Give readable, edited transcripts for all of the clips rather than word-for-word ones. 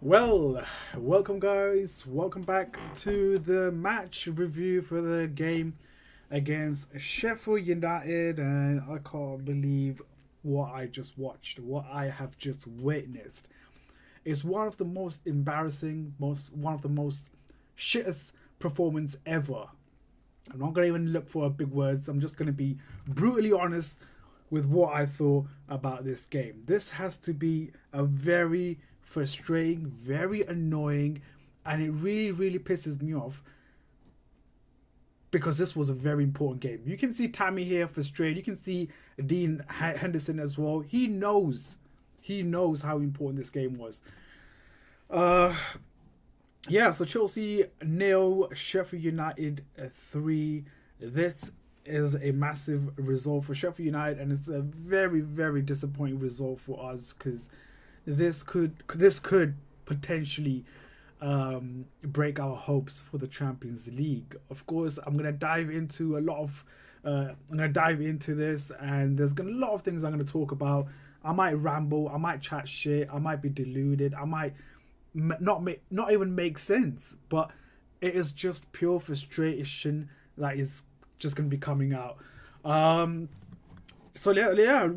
Well, welcome guys. Welcome back to the match review for the game against Sheffield United, and I can't believe what I just watched, what I have just witnessed. It's one of the most embarrassing, one of the most shittest performance ever. I'm not gonna even look for big words. I'm just gonna be brutally honest with what I thought about this game. This has to be a very frustrating, very annoying, and it really, really pisses me off because this was a very important game. You can see Tammy here frustrated. You can see Dean Henderson as well. He knows how important this game was. Yeah, so Chelsea 0, Sheffield United 3. This is a massive result for Sheffield United, and it's a very, very disappointing result for us because this could potentially break our hopes for the Champions League. Of course, I'm gonna dive into this, and there's gonna a lot of things I'm gonna talk about. I might ramble, I might chat shit, I might be deluded, I might not even make sense, but it is just pure frustration that is just going to be coming out. So yeah,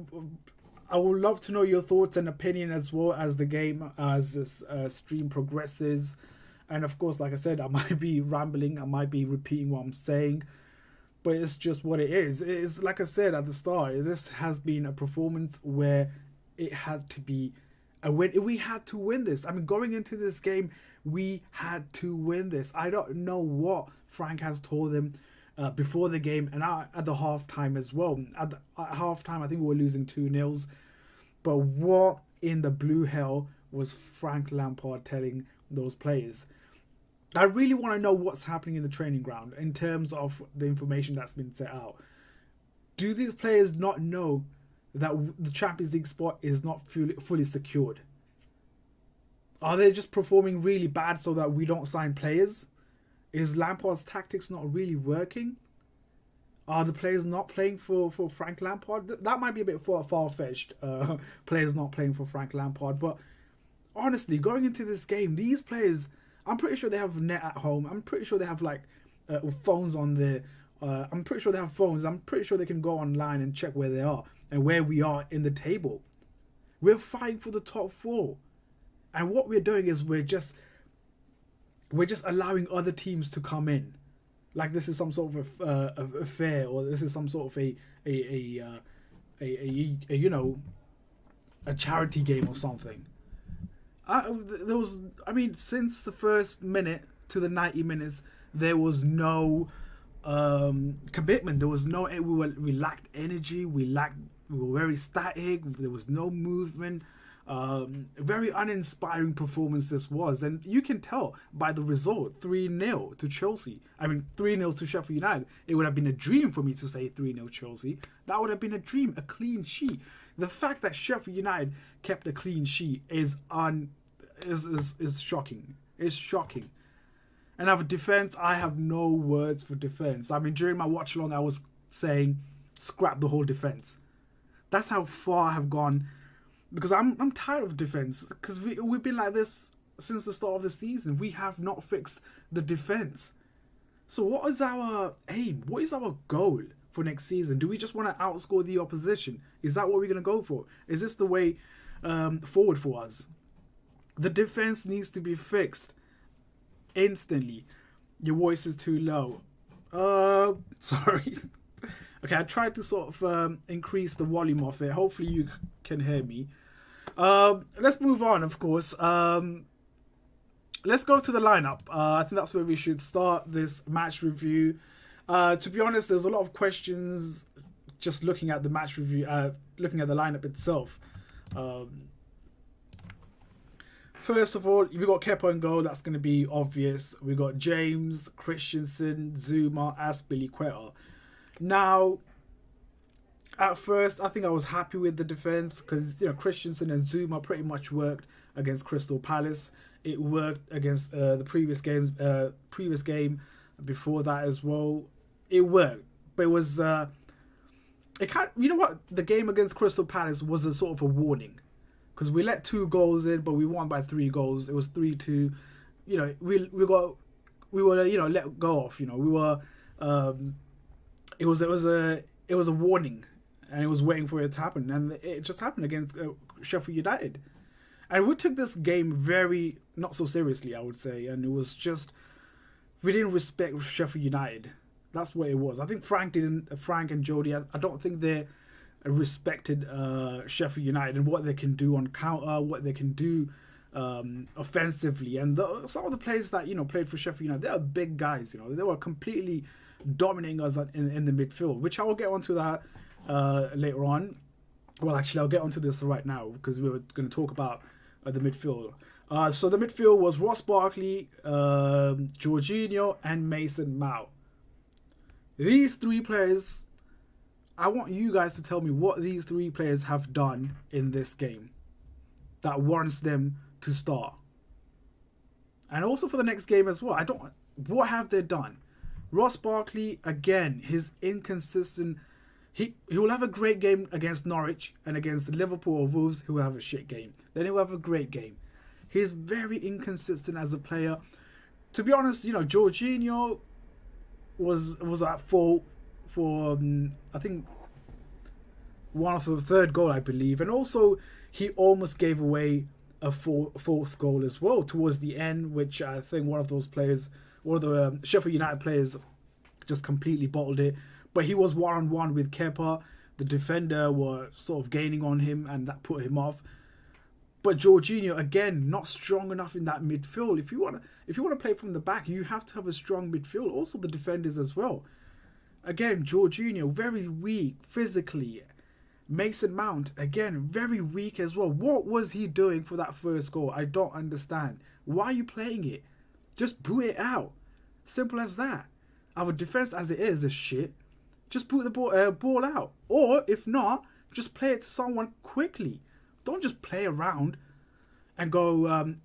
I would love to know your thoughts and opinion as well as the game, as this stream progresses. And of course, like I said, I might be rambling, I might be repeating what I'm saying, but it's just what it is. It is, like I said at the start, this has been a performance where it had to be a win. We had to win this. I mean, going into this game, we had to win this. I don't know what Frank has told them before the game and at the halftime as well. At halftime, I think we were losing 2-0. But what in the blue hell was Frank Lampard telling those players? I really want to know what's happening in the training ground in terms of the information that's been set out. Do these players not know that the Champions League spot is not fully secured? Are they just performing really bad so that we don't sign players? Is Lampard's tactics not really working? Are the players not playing for Frank Lampard? That might be a bit far-fetched, players not playing for Frank Lampard. But honestly, going into this game, these players, I'm pretty sure they have net at home. I'm pretty sure they have phones on their... I'm pretty sure they have phones. I'm pretty sure they can go online and check where they are and where we are in the table. We're fighting for the top 4. And what we're doing is we're just allowing other teams to come in. Like this is some sort of a affair, or this is some sort of a charity game or something. Since the first minute to the 90 minutes, there was no commitment. There was no. We lacked energy. We were very static. There was no movement. Very uninspiring performance this was, and you can tell by the result. 3-0 to Chelsea. 3-0 to Sheffield United. It would have been a dream for me to say 3-0 Chelsea. That would have been a dream, a clean sheet. The fact that Sheffield United kept a clean sheet is shocking. It's shocking. And our defense, I have no words for defense. During my watch along, I was saying, scrap the whole defense. That's how far I have gone. Because I'm tired of defense. Because we've been like this since the start of the season. We have not fixed the defense. So what is our aim? What is our goal for next season? Do we just want to outscore the opposition? Is that what we're going to go for? Is this the way forward for us? The defense needs to be fixed instantly. Your voice is too low. Sorry. Okay, I tried to sort of increase the volume of it. Hopefully you can hear me. Let's move on, of course. Let's go to the lineup. I think that's where we should start this match review. To be honest, there's a lot of questions just looking at the match review, looking at the lineup itself. First of all, we got Kepa in goal. That's going to be obvious. We got James, Christensen, Zuma, Azpilicueta. Now, at first, I think I was happy with the defense because Christensen and Zuma pretty much worked against Crystal Palace. It worked against the previous game before that as well. It worked, but it was the game against Crystal Palace was a sort of a warning. because we let 2 goals in, but we won by 3 goals. It was 3-2. You know, we were let go off. You know, we were. It was a warning, and it was waiting for it to happen, and it just happened against Sheffield United. And we took this game very not so seriously, I would say, and it was just we didn't respect Sheffield United. That's what it was. I think Frank and Jody. I don't think they respected Sheffield United and what they can do on counter, what they can do offensively, and some of the players that played for Sheffield United, they are big guys. You know, they were completely dominating us in the midfield, which I will get onto that later on. Well, actually, I'll get onto this right now because we were going to talk about the midfield. So the midfield was Ross Barkley, Jorginho, and Mason Mount. These 3 players, I want you guys to tell me what these 3 players have done in this game that warrants them to start. And also for the next game as well. What have they done? Ross Barkley, again, his inconsistent. He will have a great game against Norwich, and against Liverpool or Wolves, he will have a shit game. Then he'll have a great game. He's very inconsistent as a player. To be honest, Jorginho was at fault for I think one of the third goal, I believe, and also he almost gave away a fourth goal as well towards the end, which I think one of the Sheffield United players just completely bottled it. But he was 1-on-1 with Kepa. The defender were sort of gaining on him, and that put him off. But Jorginho, again, not strong enough in that midfield. If you want to play from the back, you have to have a strong midfield. Also the defenders as well. Again, Jorginho, very weak physically. Mason Mount, again, very weak as well. What was he doing for that first goal? I don't understand. Why are you playing it? Just boot it out. Simple as that. Our defense as it is shit. Just boot the ball out. Or, if not, just play it to someone quickly. Don't just play around and go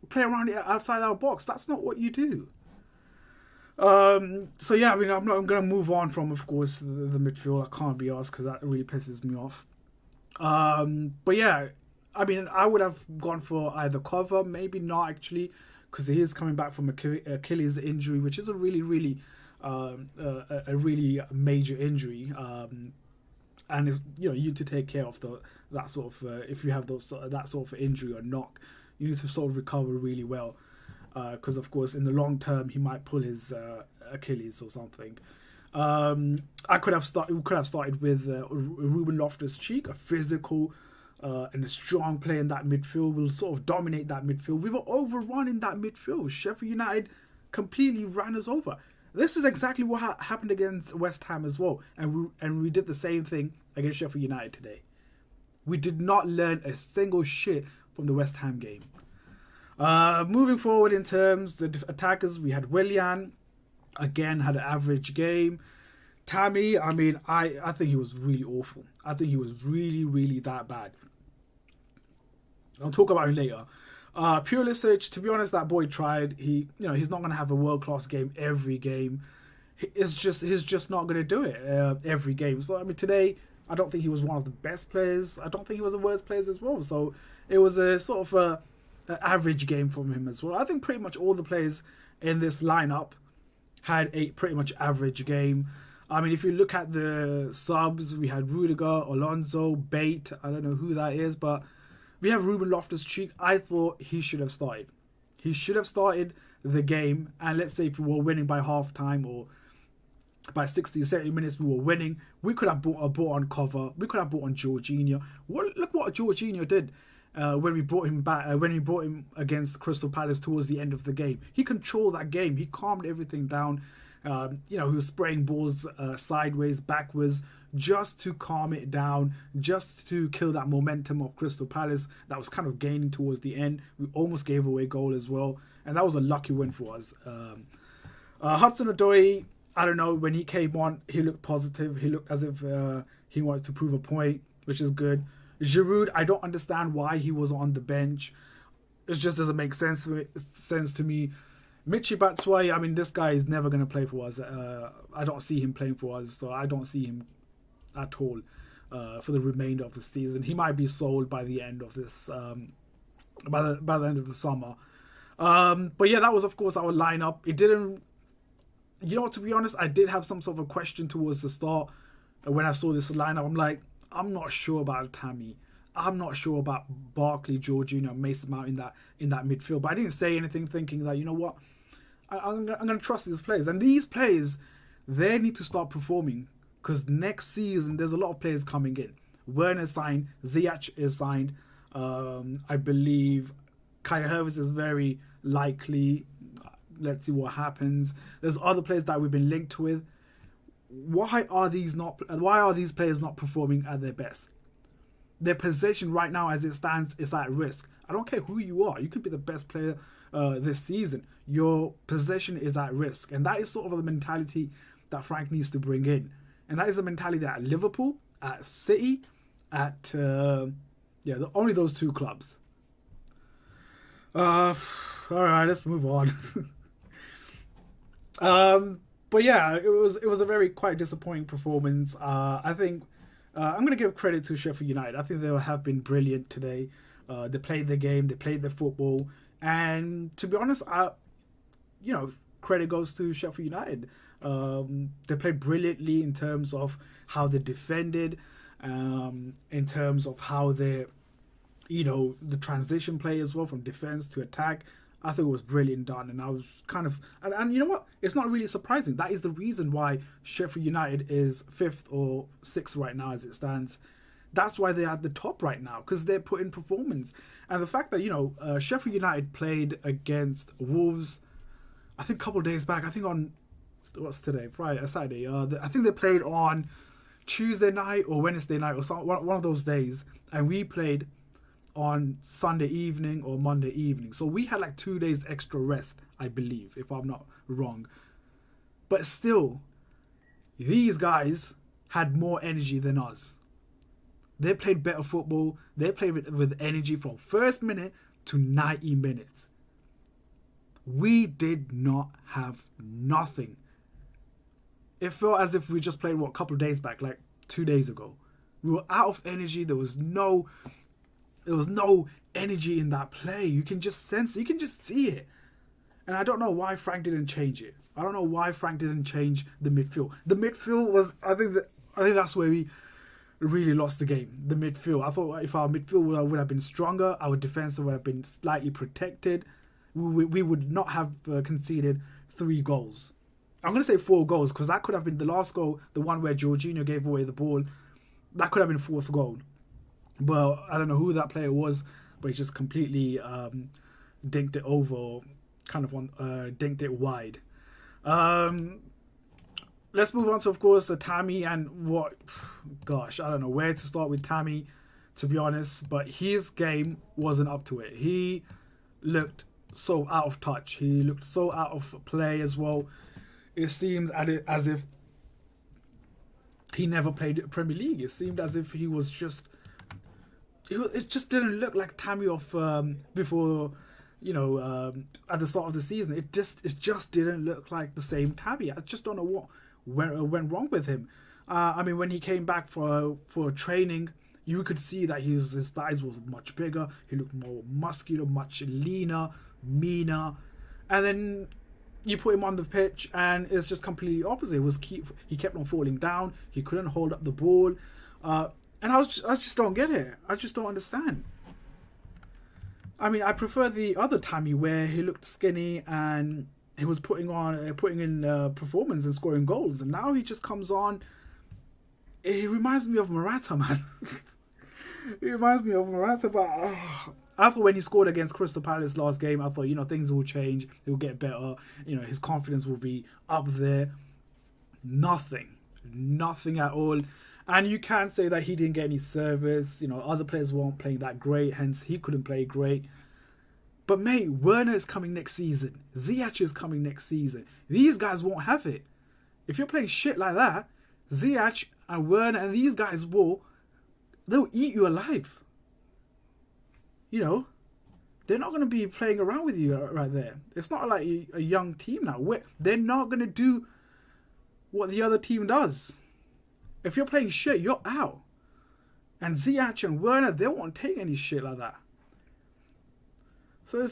play around outside our box. That's not what you do. So yeah, I mean, I'm going to move on from, of course, the midfield. I can't be asked because that really pisses me off. But yeah, I mean, I would have gone for either cover, maybe not actually, because he is coming back from Achilles injury, which is a really, really a really major injury, and it's you to take care of that sort of if you have that sort of injury or knock, you need to sort of recover really well, because of course in the long term he might pull his Achilles or something. We could have started with Ruben Loftus-Cheek, a physical and a strong player in that midfield. Will sort of dominate that midfield. We were overrun in that midfield. Sheffield United completely ran us over. This is exactly what happened against West Ham as well. And we did the same thing against Sheffield United today. We did not learn a single shit from the West Ham game. Moving forward in terms of the attackers, we had Willian. Again, had an average game. Tammy, I mean, I think he was really awful. I think he was really, really that bad. I'll talk about him later. Pulisic, to be honest, that boy tried. He's not going to have a world-class game every game. He's just not going to do it every game. So, I mean, today, I don't think he was one of the best players. I don't think he was the worst players as well. So, it was a sort of an average game from him as well. I think pretty much all the players in this lineup had a pretty much average game. I mean, if you look at the subs, we had Rudiger, Alonso, Bate. I don't know who that is, but we have Ruben Loftus-Cheek. I thought he should have started. He should have started the game. And let's say if we were winning by half time or by 60, 70 minutes, we were winning. We could have brought on cover. We could have brought on Jorginho. Look what Jorginho did when we brought him back. When we brought him against Crystal Palace towards the end of the game. He controlled that game. He calmed everything down. He was spraying balls sideways, backwards, just to calm it down, just to kill that momentum of Crystal Palace that was kind of gaining towards the end. We almost gave away a goal as well, and that was a lucky win for us. Hudson-Odoi, I don't know, when he came on, he looked positive. He looked as if he wanted to prove a point, which is good. Giroud, I don't understand why he was on the bench. It just doesn't make sense to me. Michy Batshuayi, I mean, this guy is never going to play for us. I don't see him playing for us, so I don't see him at all. for the remainder of the season. He might be sold by the end of this, by the end of the summer. But yeah, that was of course our lineup. It didn't, to be honest, I did have some sort of a question towards the start when I saw this lineup. I'm like, I'm not sure about Tammy. I'm not sure about Barkley, Jorginho, Mason Mount in that midfield. But I didn't say anything, thinking that, you know what, I'm going to trust these players. And these players, they need to start performing, because next season there's a lot of players coming in. Werner is signed, Ziyech is signed. I believe Kai Havertz is very likely. Let's see what happens. There's other players that we've been linked with. Why are these players not performing at their best? Their position right now, as it stands, is at risk. I don't care who you are. You could be the best player this season. Your position is at risk. And that is sort of the mentality that Frank needs to bring in. And that is the mentality that at Liverpool, at City, at only those two clubs. All right, let's move on. But yeah, it was a very quite disappointing performance. I think I'm going to give credit to Sheffield United. I think they have been brilliant today. They played the game, they played the football, and to be honest, credit goes to Sheffield United. They played brilliantly in terms of how they defended, in terms of how they, the transition play as well from defense to attack. I think it was brilliant done, and I was kind of, and you know what? It's not really surprising. That is the reason why Sheffield United is 5th or 6th right now as it stands. That's why they're at the top right now, because they're putting performance. And the fact that, Sheffield United played against Wolves, I think a couple of days back, I think on, what's today? Friday, Saturday. I think they played on Tuesday night or Wednesday night or one of those days, and we played on Sunday evening or Monday evening. So we had like 2 days extra rest, I believe, if I'm not wrong. But still, these guys had more energy than us. They played better football. They played with energy from first minute to 90 minutes. We did not have nothing. It felt as if we just played, a couple of days back, like 2 days ago. We were out of energy. There was no energy in that play. You can just sense it. You can just see it. And I don't know why Frank didn't change it. I don't know why Frank didn't change the midfield. The midfield was, I think that's where we really lost the game. The midfield. I thought if our midfield would have been stronger, our defense would have been slightly protected, we would not have conceded 3 goals. I'm going to say 4 goals, because that could have been the last goal, the one where Jorginho gave away the ball. That could have been 4th goal. Well, I don't know who that player was, but he just completely dinked it over, kind of dinked it wide. Let's move on to, of course, the Tammy and what... Gosh, I don't know where to start with Tammy, to be honest, but his game wasn't up to it. He looked so out of touch. He looked so out of play as well. It seemed as if he never played Premier League. It seemed as if he was just... It just didn't look like Tammy of before, at the start of the season. It just didn't look like the same Tammy. I just don't know what went wrong with him. When he came back for training, you could see that his thighs was much bigger. He looked more muscular, much leaner, meaner. And then you put him on the pitch, and it's just completely opposite. He kept on falling down. He couldn't hold up the ball. And I just don't get it. I just don't understand. I prefer the other Tammy where he looked skinny and he was putting in performance and scoring goals. And now he just comes on. He reminds me of Morata, man. He reminds me of Morata, but I thought when he scored against Crystal Palace last game, I thought, things will change. It will get better. His confidence will be up there. Nothing at all. And you can't say that he didn't get any service. Other players weren't playing that great, hence he couldn't play great. But mate, Werner is coming next season. Ziyech is coming next season. These guys won't have it. If you're playing shit like that, Ziyech and Werner and these guys they'll eat you alive. They're not going to be playing around with you right there. It's not like a young team now. They're not going to do what the other team does. If you're playing shit, you're out. And Ziyech and Werner, they won't take any shit like that. So,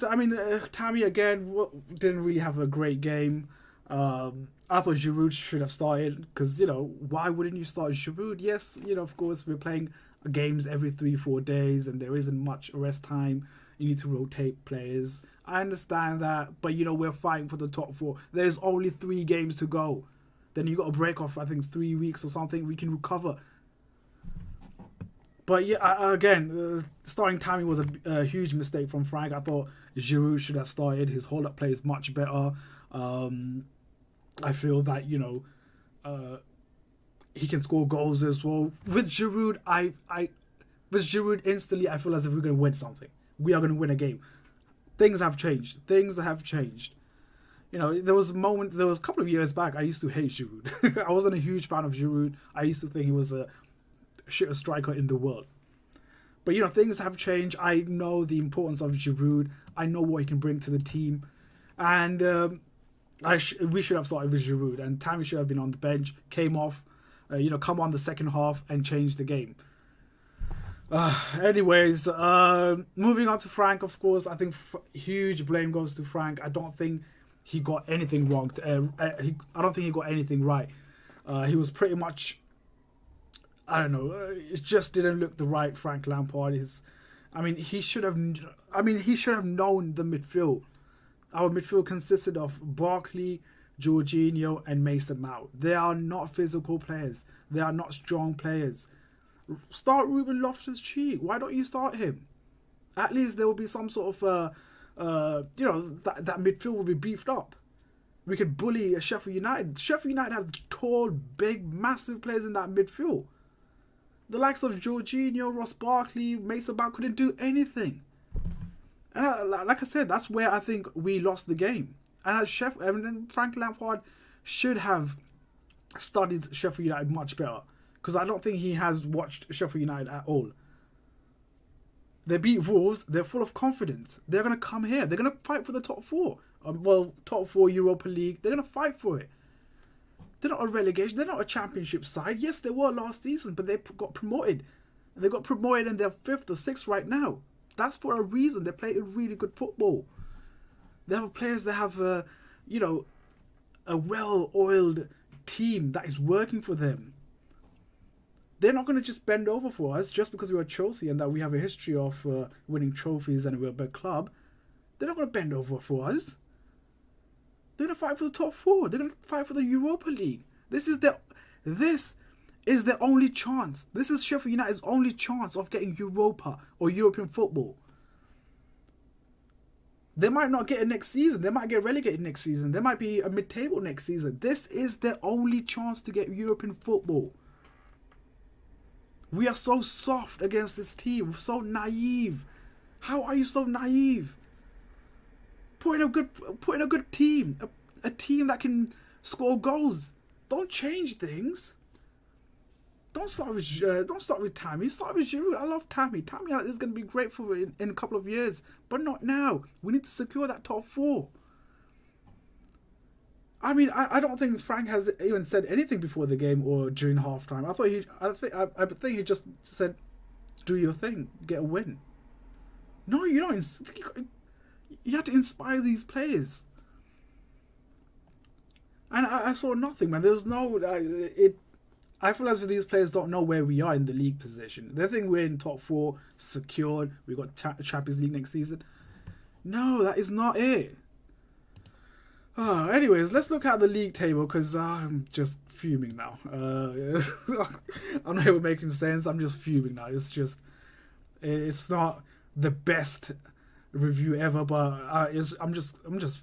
Tammy again didn't really have a great game. I thought Giroud should have started because, why wouldn't you start Giroud? Yes, of course, we're playing games every 3-4 days and there isn't much rest time. You need to rotate players. I understand that, but, we're fighting for the top 4. There's only 3 games to go. Then you got a break off, I think, 3 weeks or something. We can recover. But yeah, again, starting Tammy was a huge mistake from Frank. I thought Giroud should have started. His hold-up play is much better. I feel that, he can score goals as well. With Giroud, instantly, I feel as if we're going to win something. We are going to win a game. Things have changed. There was a couple of years back, I used to hate Giroud. I wasn't a huge fan of Giroud. I used to think he was a shittest striker in the world. But, things have changed. I know the importance of Giroud. I know what he can bring to the team. And we should have started with Giroud. And Tammy should have been on the bench, came off, come on the second half and change the game. Anyways, moving on to Frank, of course. I think huge blame goes to Frank. I don't think he got anything wrong. I don't think he got anything right. He was pretty much... I don't know. It just didn't look the right Frank Lampard. He should have known the midfield. Our midfield consisted of Barkley, Jorginho, and Mason Mount. They are not physical players. They are not strong players. Start Ruben Loftus-Cheek. Why don't you start him? At least there will be some sort of, that midfield will be beefed up. We could bully Sheffield United. Sheffield United has tall, big, massive players in that midfield. The likes of Jorginho, Ross Barkley, Mason Mount couldn't do anything. And like I said, that's where I think we lost the game. And Frank Lampard should have studied Sheffield United much better. Because I don't think he has watched Sheffield United at all. They beat Wolves. They're full of confidence. They're going to come here. They're going to fight for the top 4. Top 4 Europa League. They're going to fight for it. They're not a relegation. They're not a championship side. Yes, they were last season, but they got promoted. They got promoted and they're 5th or 6th right now. That's for a reason. They play really good football. They have players that have, a well-oiled team that is working for them. They're not going to just bend over for us just because we're Chelsea and that we have a history of winning trophies and we're a big club. They're not going to bend over for us. They're going to fight for the top 4. They're going to fight for the Europa League. This is their only chance. This is Sheffield United's only chance of getting Europa or European football. They might not get it next season. They might get relegated next season. They might be a mid-table next season. This is their only chance to get European football. We are so soft against this team. We're so naive. How are you so naive? Put in a good team. A team that can score goals. Don't change things. Don't start with Tammy. Start with Giroud. I love Tammy. Tammy is going to be great for in a couple of years, but not now. We need to secure that top 4. I don't think Frank has even said anything before the game or during halftime. I think he just said, "Do your thing, get a win." No, you don't. You have to inspire these players. And I saw nothing, man. There's no I feel as if these players don't know where we are in the league position. They think we're in top 4, secured. We've got Champions League next season. No, that is not it. Anyways, let's look at the league table because I'm just fuming now. I'm not even making sense. I'm just fuming now. It's not the best review ever, but I'm just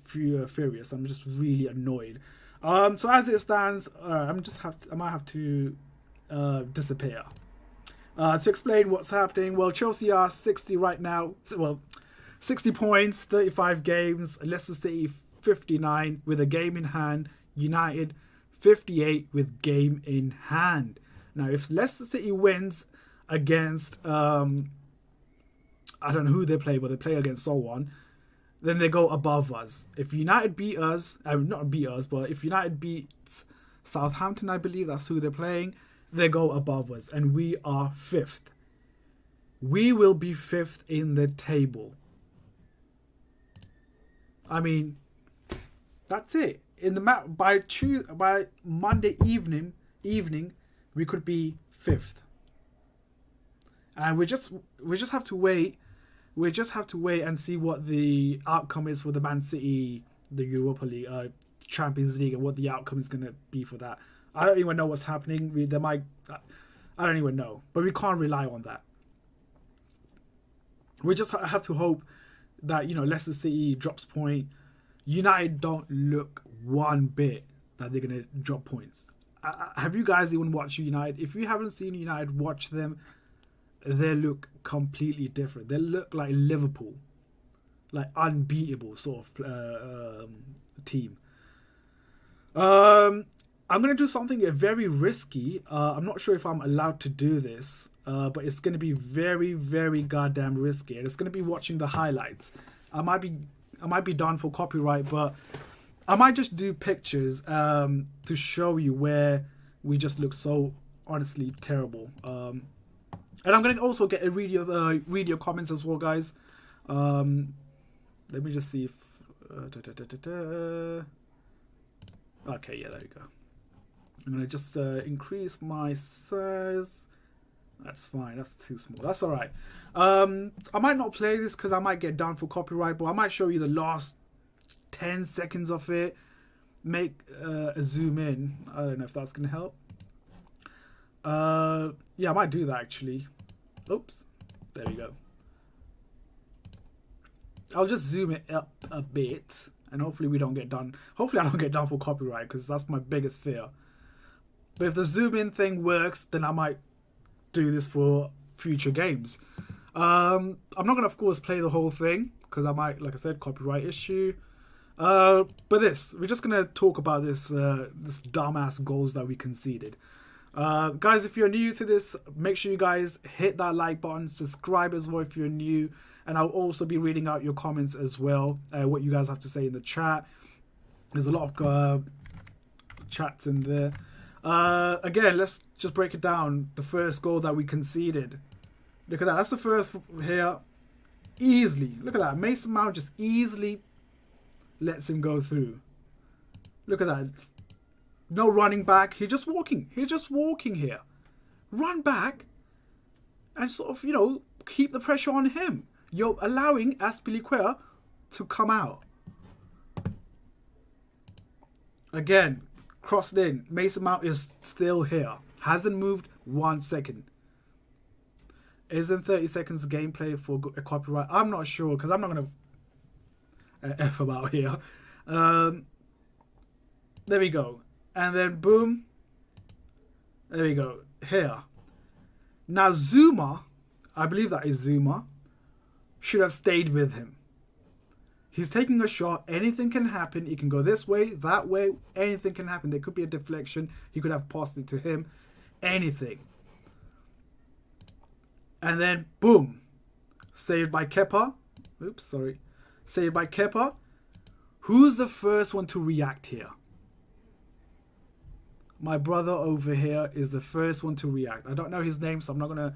furious. I'm just really annoyed. So as it stands, I might have to disappear. To explain what's happening, well, Chelsea are 60 right now. Well, 60 points, 35 games. Leicester City 59 with a game in hand. United 58 with game in hand. Now, if Leicester City wins against I don't know who they play, but they play against someone, then they go above us. If United beat us, not beat us, but if United beats Southampton, I believe that's who they're playing, they go above us, and we are 5th. we will be 5th in the table. I mean, that's it. In the by Monday evening, we could be 5th, and we just have to wait. We just have to wait and see what the outcome is for the Man City, the Europa League, Champions League, and what the outcome is going to be for that. I don't even know what's happening. I don't even know, but we can't rely on that. We just have to hope that, you know, Leicester City drops point. United don't look one bit that they're going to drop points. Have you guys even watched United? If you haven't seen United, watch them. They look completely different. They look like Liverpool, like unbeatable sort of team. I'm going to do something very risky. I'm not sure if I'm allowed to do this, but it's going to be very, very goddamn risky. And it's going to be watching the highlights. I might be done for copyright, but I might just do pictures to show you where we just look so honestly terrible. And I'm going to also get a video comments as well, guys. Let me just see if... Okay, yeah, there you go. I'm going to just increase my size. That's fine. That's too small. That's all right. I might not play this because I might get down for copyright, but I might show you the last 10 seconds of it. Make a zoom in. I don't know if that's going to help. Yeah, I might do that actually. Oops. There we go. I'll just zoom it up a bit, and hopefully we don't get done. Hopefully I don't get done for copyright, because that's my biggest fear. But if the zoom in thing works, then I might do this for future games. I'm not going to, of course, play the whole thing, because I might, like I said, copyright issue. But we're just going to talk about this dumbass goals that we conceded. Guys, if you're new to this, make sure you guys hit that like button, subscribe as well if you're new, and I'll also be reading out your comments as well, what you guys have to say in the chat. There's a lot of chats in there. Again, let's just break it down. The first goal that we conceded, look at that, that's the first here, easily. Look at that, Mason Mount just easily lets him go through. Look at that. No running back. He's just walking here. Run back and sort of, you know, keep the pressure on him. You're allowing Azpilicueta to come out. Again, crossed in. Mason Mount is still here. Hasn't moved 1 second. Isn't 30 seconds gameplay for a copyright? I'm not sure, because I'm not going to F about here. There we go. And then boom. There we go. Here. Now Zuma, I believe that is Zuma, should have stayed with him. He's taking a shot. Anything can happen. He can go this way, that way. Anything can happen. There could be a deflection. He could have passed it to him. Anything. And then boom. Saved by Kepa. Oops, sorry. Saved by Kepa. Who's the first one to react here? My brother over here is the first one to react. I don't know his name, so I'm not going to...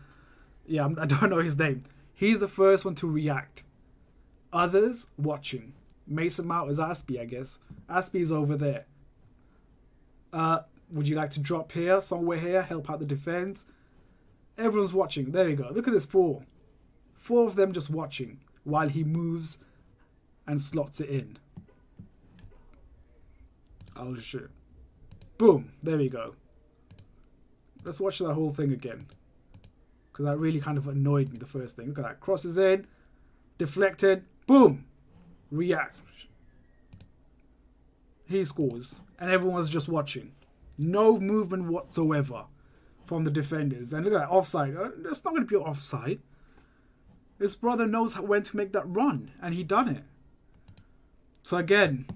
Yeah, I don't know his name. He's the first one to react. Others watching. Mason Mount is Aspie, I guess. Aspie's over there. Would you like to drop here, somewhere here, help out the defense? Everyone's watching. There you go. Look at this, 4. 4 of them just watching while he moves and slots it in. I'll just show. Boom. There we go. Let's watch that whole thing again, because that really kind of annoyed me, the first thing. Look at that. Crosses in. Deflected. Boom. React. He scores. And everyone was just watching. No movement whatsoever from the defenders. And look at that. Offside. It's not going to be offside. His brother knows when to make that run. And he done it. So again,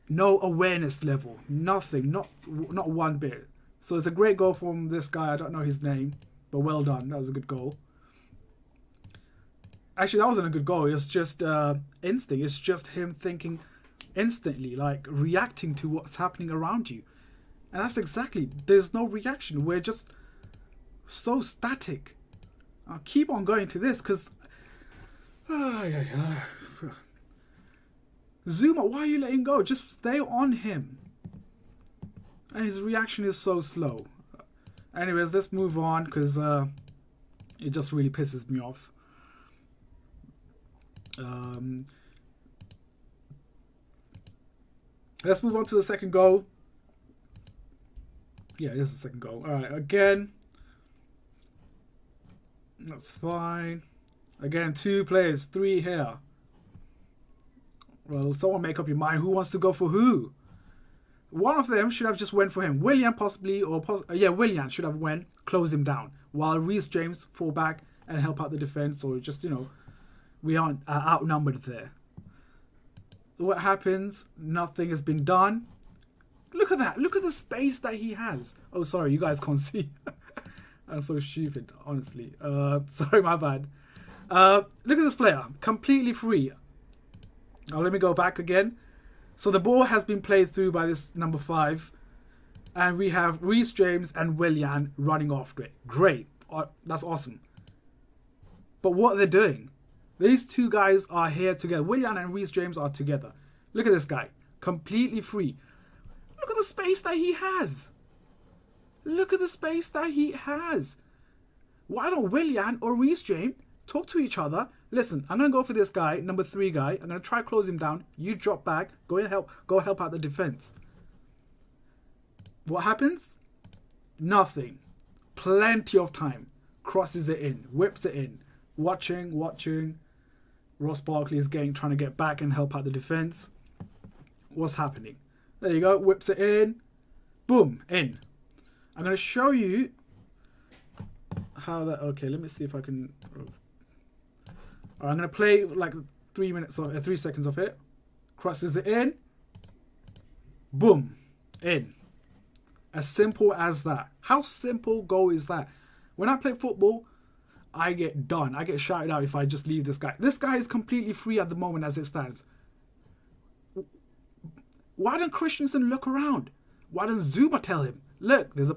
no awareness level. Nothing. Not one bit. So it's a great goal from this guy. I don't know his name, but well done. That was a good goal. Actually, that wasn't a good goal. It's just instinct. It's just him thinking instantly, like reacting to what's happening around you. And that's exactly, there's no reaction. We're just so static. I'll keep on going to this because... Zuma, why are you letting go? Just stay on him. And his reaction is so slow. Anyways, let's move on because it just really pisses me off. Let's move on to the second goal. Yeah, this is the second goal. All right, again. That's fine. Again, 2 players, 3 here. Well, someone make up your mind. Who wants to go for who? One of them should have just went for him. Willian possibly, or Willian should have went, close him down. While Reece James fall back and help out the defense, or just, we aren't outnumbered there. What happens? Nothing has been done. Look at that. Look at the space that he has. Oh, sorry, you guys can't see. I'm so stupid, honestly. Sorry, my bad. Look at this player. Completely free. Now, let me go back again. So the ball has been played through by this number 5. And we have Reece James and Willian running after it. Great. That's awesome. But what they're doing, these 2 guys are here together. Willian and Reece James are together. Look at this guy. Completely free. Look at the space that he has. Look at the space that he has. Why don't Willian or Reece James talk to each other? Listen, I'm going to go for this guy, number 3 guy. I'm going to try to close him down. You drop back. Go help out the defense. What happens? Nothing. Plenty of time. Crosses it in. Whips it in. Watching. Ross Barkley is trying to get back and help out the defense. What's happening? There you go. Whips it in. Boom. In. I'm going to show you how that... Okay, let me see if I can... I'm going to play like 3 seconds of it. Crosses it in. Boom. In. As simple as that. How simple goal is that? When I play football, I get done. I get shouted out if I just leave this guy. This guy is completely free at the moment as it stands. Why don't Christensen look around? Why doesn't Zuma tell him? Look, there's a